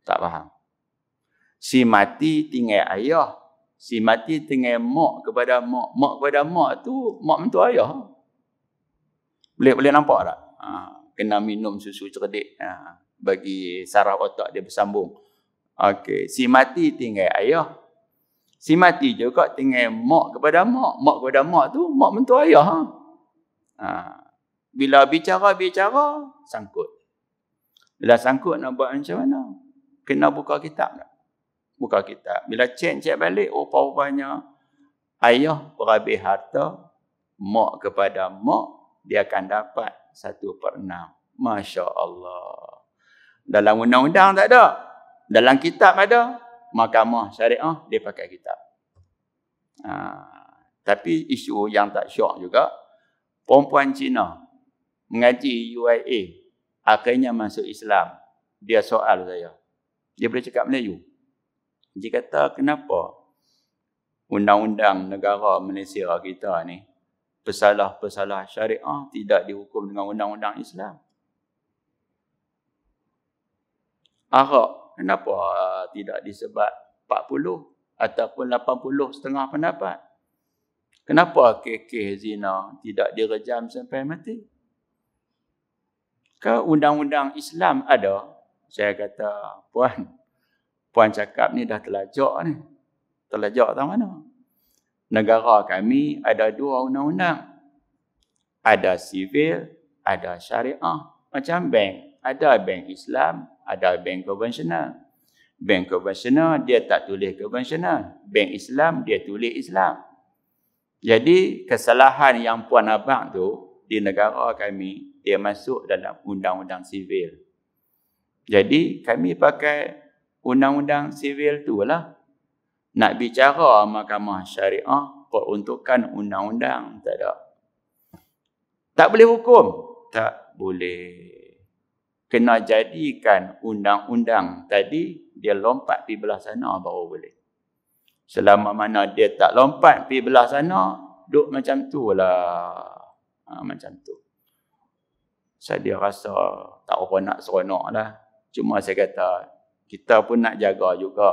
Speaker 1: Tak faham. Si mati tinggal ayah, si mati tinggal mak kepada mak. Mak kepada mak tu, mak mentua ayah. Boleh nampak tak? Kena minum susu cerdik. bagi saraf otak dia bersambung. Okey, si mati tinggal ayah. Si mati juga tinggal mak kepada mak. Mak kepada mak tu, mak mentua ayah. Bila bicara, sangkut. Bila sangkut nak buat macam mana? Kena buka kitab tak? Buka kitab. Bila cek balik, rupa-rupanya ayah berhabis harta, mak kepada mak, dia akan dapat 1/6. Masya Allah. Dalam undang-undang tak ada. Dalam kitab ada. Mahkamah syariah, dia pakai kitab. Tapi isu yang tak syok juga, perempuan Cina mengaji UIA, akhirnya masuk Islam. Dia soal saya. Dia boleh cakap Melayu. Dia kata, kenapa undang-undang negara Malaysia kita ni, pesalah-pesalah syariah tidak dihukum dengan undang-undang Islam? Arak, kenapa tidak disebat 40 ataupun 80 setengah pendapat? Kenapa kes zina tidak direjam sampai mati? Ke undang-undang Islam ada? Saya kata, puan cakap ni dah telajak ni. Telajak tak mana? Negara kami ada 2 undang-undang. Ada sivil, ada syariah. Macam bank. Ada bank Islam, ada bank konvensional. Bank konvensional, dia tak tulis konvensional. Bank Islam, dia tulis Islam. Jadi, kesalahan yang puan abang tu, di negara kami, dia masuk dalam undang-undang sivil. Jadi, kami pakai undang-undang sivil tu lah. Nak bicara mahkamah syariah, peruntukan undang-undang, tak ada. Tak boleh hukum? Tak boleh. Kena jadikan undang-undang tadi, dia lompat pergi belah sana baru boleh. Selama mana dia tak lompat pergi belah sana, duduk macam tu lah. Macam tu. Saya rasa tak apa nak seronok lah. Cuma saya kata, kita pun nak jaga juga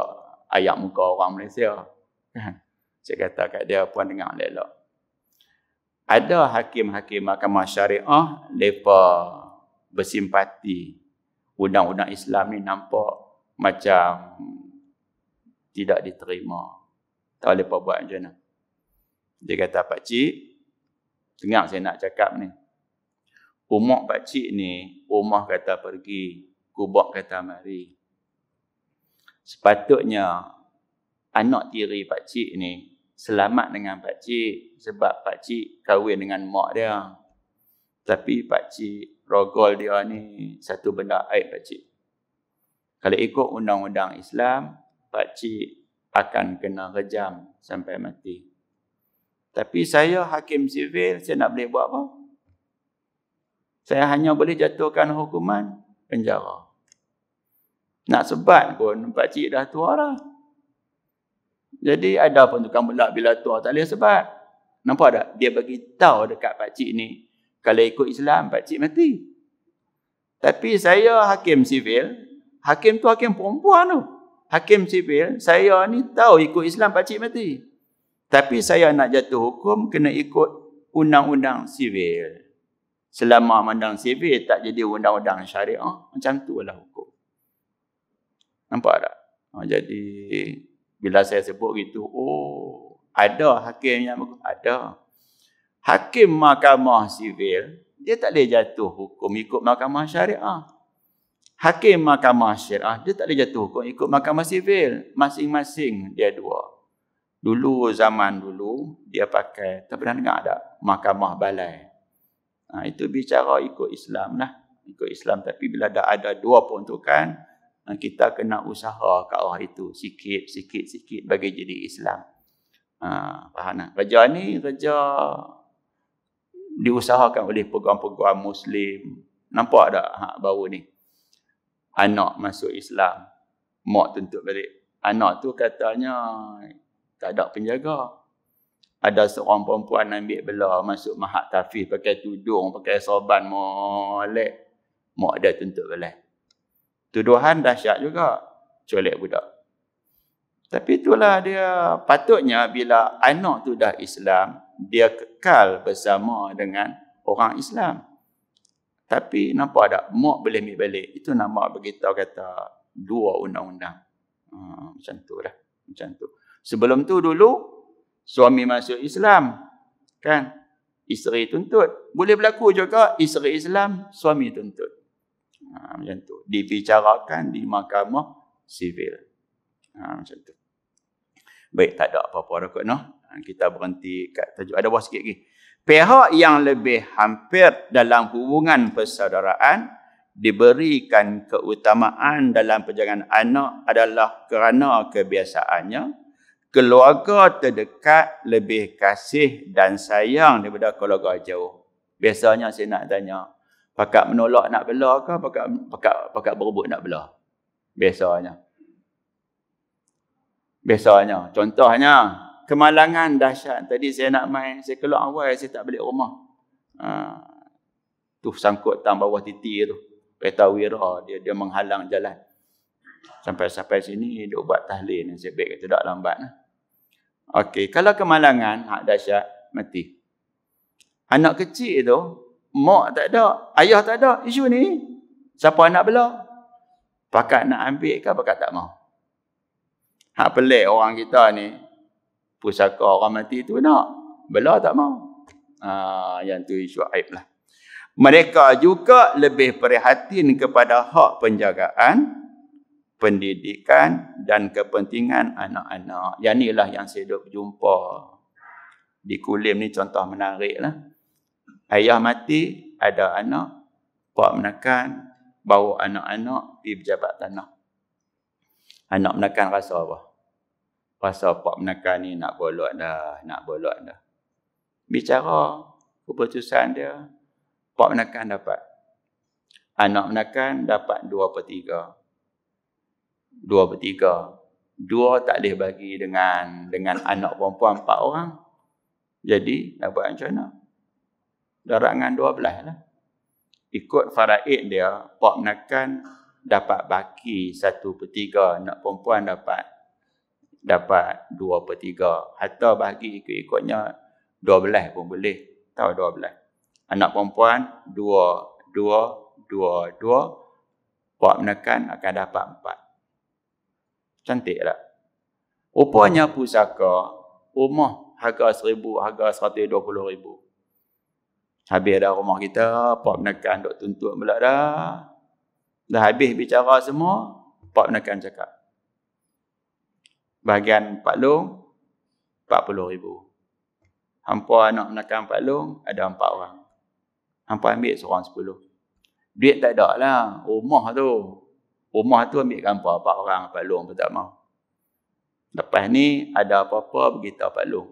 Speaker 1: ayak muka orang Malaysia. Saya kata kat dia, puan dengar elok. Ada hakim-hakim mahkamah syariah, mereka bersimpati. Undang-undang Islam ni nampak macam tidak diterima. Tak boleh buat macam mana. Dia kata, pakcik, dengar saya nak cakap ni. Umar pakcik ni, Umar kata pergi, Kubak kata mari. Sepatutnya anak tiri pakcik ni selamat dengan pakcik sebab pakcik kahwin dengan mak dia. Tapi pakcik rogol dia ni satu benda aib pakcik. Kalau ikut undang-undang Islam, pakcik akan kena rejam sampai mati. Tapi saya hakim sivil, saya nak boleh buat apa? Saya hanya boleh jatuhkan hukuman penjara. Nak sebat pun pakcik dah tua dah. Jadi ada pun tukang belak bila tua tak boleh sebat. Nampak tak? Dia bagi tahu dekat pakcik ni, kalau ikut Islam, pakcik mati. Tapi saya hakim sivil, hakim tu hakim perempuan tu. Hakim sivil, saya ni tahu ikut Islam, pakcik mati. Tapi saya nak jatuh hukum, kena ikut undang-undang sivil. Selama undang sivil tak jadi undang-undang syariah, macam tu lah hukum. Nampak tak? Jadi, bila saya sebut gitu, ada hakim yang ada. Hakim mahkamah sivil, dia tak boleh jatuh hukum ikut mahkamah syariah. Hakim mahkamah syariah, dia tak boleh jatuh hukum ikut mahkamah sivil. Masing-masing dia dua. Dulu, zaman dulu, dia pakai, tak pernah dengar tak? Mahkamah balai. Itu bicara ikut Islam lah. Ikut Islam, tapi bila dah ada 2 peruntukan, kita kena usaha ke arah itu. Sikit bagi jadi Islam. Faham tak? Kerja ni, kerja diusahakan oleh peguam-peguam Muslim. Nampak tak baru ni? Anak masuk Islam, mak tuntut balik. Anak tu katanya tak ada penjaga. Ada seorang perempuan ambil belah masuk mahat tahfiz pakai tudung, pakai sorban molek. Mak dia tuntut balik. Tuduhan dahsyat juga. Colek budak. Tapi itulah dia. Patutnya bila anak tu dah Islam, dia kekal bersama dengan orang Islam. Tapi nampak tak? Mak boleh ambil balik. Itu nama beritahu kata 2 undang-undang. Macam tu dah. Macam tu. Sebelum tu dulu, suami masuk Islam. Kan? Isteri tuntut. Boleh berlaku juga isteri Islam, suami tuntut. Macam tu. Dibicarakan di mahkamah sivil. Macam tu. Baik, tak ada apa-apa dah kot. Kita berhenti kat tajuk. Ada buah sikit lagi. Pihak yang lebih hampir dalam hubungan persaudaraan diberikan keutamaan dalam perjalanan anak adalah kerana kebiasaannya keluarga terdekat lebih kasih dan sayang daripada keluarga jauh. Biasanya saya nak tanya, pakat menolak nak belah ke pakat berebut nak belah? Biasanya. Contohnya, kemalangan dahsyat. Tadi saya nak main, saya keluar awal, saya tak balik rumah. Tu sangkut tang bawah titi tu. Kereta Wira, dia menghalang jalan. Sampai sini, dia buat tahlil. Saya baik kata tak lambat. Okey, kalau kemalangan, hak dahsyat, mati. Anak kecil tu, mak tak ada, ayah tak ada, isu ni. Siapa nak belah? Pakat nak ambil ke, pakat tak mau? Hak pelik orang kita ni, pusaka orang mati tu nak, belah tak mau. Yang tu isu aib lah. Mereka juga lebih prihatin kepada hak penjagaan, pendidikan dan kepentingan anak-anak. Yang inilah yang saya duk jumpa di Kulim ni, contoh menarik lah. Ayah mati, ada anak, pak menekan, bawa anak-anak pergi berjabat tanah. Anak menekan rasa apa? Rasa pak menekan ni nak bolot dah. Bicara keputusan dia, pak menekan dapat. Anak menekan dapat 2/3. 2 tak boleh bagi dengan anak perempuan 4 orang. Jadi, nak buat macam mana? Darangan 12 lah. Ikut faraid dia, pak menekan dapat baki 1/3. Anak perempuan dapat 2/3. Atau bagi ikut-ikutnya 12 pun boleh. Tahu 12. Anak perempuan 2. Pak menekan akan dapat 4. Cantik tak? Rupanya pusaka, rumah harga 1,000, harga 120,000. Habis dah rumah kita, pak menekan duk tuntut pula dah. Dah habis bicara semua, pak menekan cakap. Bahagian Pak Long, 40,000. Hampa anak menekan Pak Long, ada 4 orang. Hampa ambil seorang 10. Duit tak ada lah, rumah tu ambil hampa 4 orang, Pak Long pun tak mau. Lepas ni, ada apa-apa beritahu Pak Long.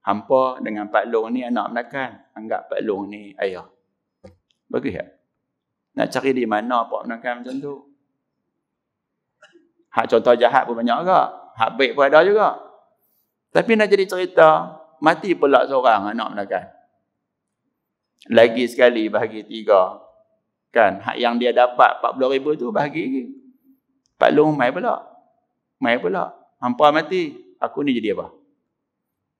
Speaker 1: Hampa dengan Pak Long ni anak menekan, anggap Pak Long ni ayah. Bagus tak? Nak cari di mana Pak menekan macam tu? Hak contoh jahat pun banyak juga. Hak baik pun ada juga. Tapi nak jadi cerita, mati pula seorang anak menekan. Lagi sekali bahagi 3. Kan? Hak yang dia dapat 40,000 tu bahagi. Pak Long mai pula. Hampa mati. Aku ni jadi apa?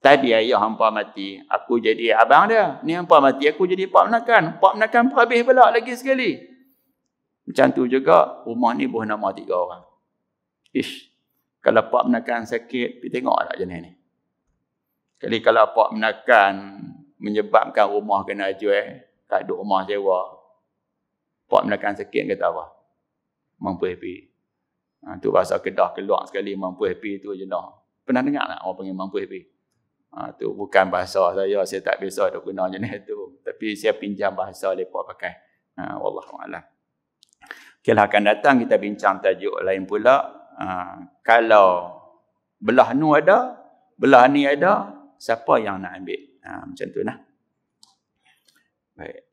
Speaker 1: Tadi ayah hampa mati. Aku jadi abang dia. Ni hampa mati. Aku jadi pak menekan. Pak menekan pun habis pula lagi sekali. Macam tu juga, rumah ni boleh nama 3 orang. Kalau pak menekan sakit, pergi tengok tak jenis ni. Kali kalau pak menekan menyebabkan rumah kena jual, tak duduk rumah sewa, pak menekan sakit kata apa? Mampu happy. Tu bahasa Kedah keluar sekali, mampu happy tu je dah. Pernah dengar tak orang panggil mampu happy? Tu bukan bahasa saya tak biasa ada guna jenis tu. Tapi saya pinjam bahasa mereka pakai. Wallahualam. Okay, akan datang kita bincang tajuk lain pula. Kalau belah nu ada, belah ni ada, siapa yang nak ambil? Macam tu lah. Baik.